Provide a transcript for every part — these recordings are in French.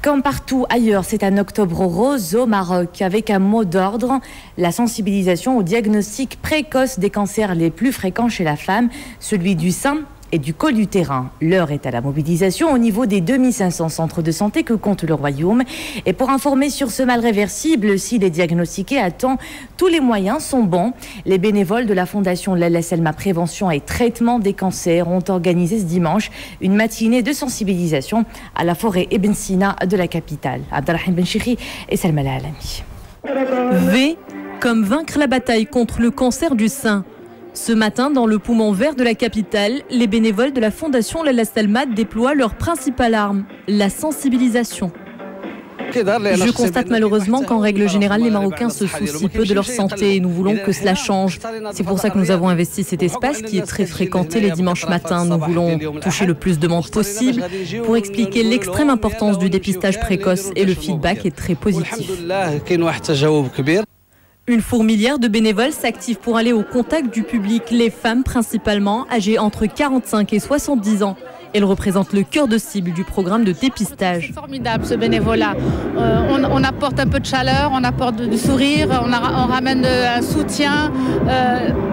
Comme partout ailleurs, c'est un octobre rose au Maroc avec un mot d'ordre, la sensibilisation au diagnostic précoce des cancers les plus fréquents chez la femme, celui du sein et du col utérin. L'heure est à la mobilisation au niveau des 2500 centres de santé que compte le Royaume. Et pour informer sur ce mal réversible, s'il est diagnostiqué à temps, tous les moyens sont bons. Les bénévoles de la Fondation Lalla Selma Prévention et Traitement des cancers ont organisé ce dimanche une matinée de sensibilisation à la forêt Ibn Sina de la capitale. Abdelrahim Benchiri et Salma Alami. V comme vaincre la bataille contre le cancer du sein. Ce matin, dans le poumon vert de la capitale, les bénévoles de la Fondation Lalla Selma déploient leur principale arme, la sensibilisation. Je constate malheureusement qu'en règle générale, les Marocains se soucient peu de leur santé et nous voulons que cela change. C'est pour ça que nous avons investi cet espace qui est très fréquenté les dimanches matins. Nous voulons toucher le plus de monde possible pour expliquer l'extrême importance du dépistage précoce et le feedback est très positif. Une fourmilière de bénévoles s'active pour aller au contact du public, les femmes principalement, âgées entre 45 et 70 ans. Elles représentent le cœur de cible du programme de dépistage. C'est formidable ce bénévolat. On apporte un peu de chaleur, on apporte du sourire, on ramène un soutien.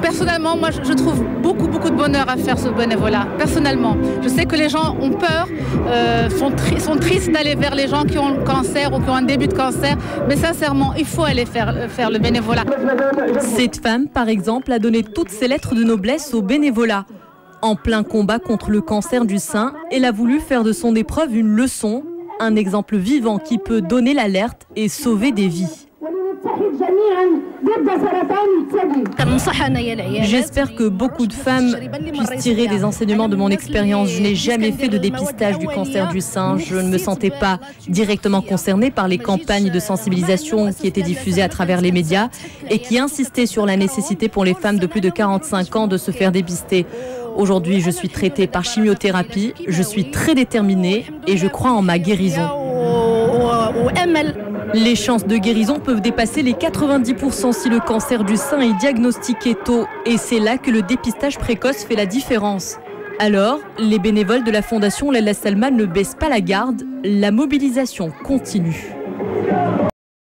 Personnellement, moi je trouve beaucoup de bonheur à faire ce bénévolat. Personnellement, je sais que les gens ont peur, sont tristes d'aller vers les gens qui ont le cancer ou qui ont un début de cancer. Mais sincèrement, il faut aller faire le bénévolat. Cette femme, par exemple, a donné toutes ses lettres de noblesse au bénévolat. En plein combat contre le cancer du sein, elle a voulu faire de son épreuve une leçon, un exemple vivant qui peut donner l'alerte et sauver des vies. J'espère que beaucoup de femmes puissent tirer des enseignements de mon expérience. Je n'ai jamais fait de dépistage du cancer du sein. Je ne me sentais pas directement concernée par les campagnes de sensibilisation qui étaient diffusées à travers les médias et qui insistaient sur la nécessité pour les femmes de plus de 45 ans de se faire dépister. Aujourd'hui, je suis traitée par chimiothérapie, je suis très déterminée et je crois en ma guérison. Les chances de guérison peuvent dépasser les 90% si le cancer du sein est diagnostiqué tôt. Et c'est là que le dépistage précoce fait la différence. Alors, les bénévoles de la Fondation Lalla Selma ne baissent pas la garde, la mobilisation continue.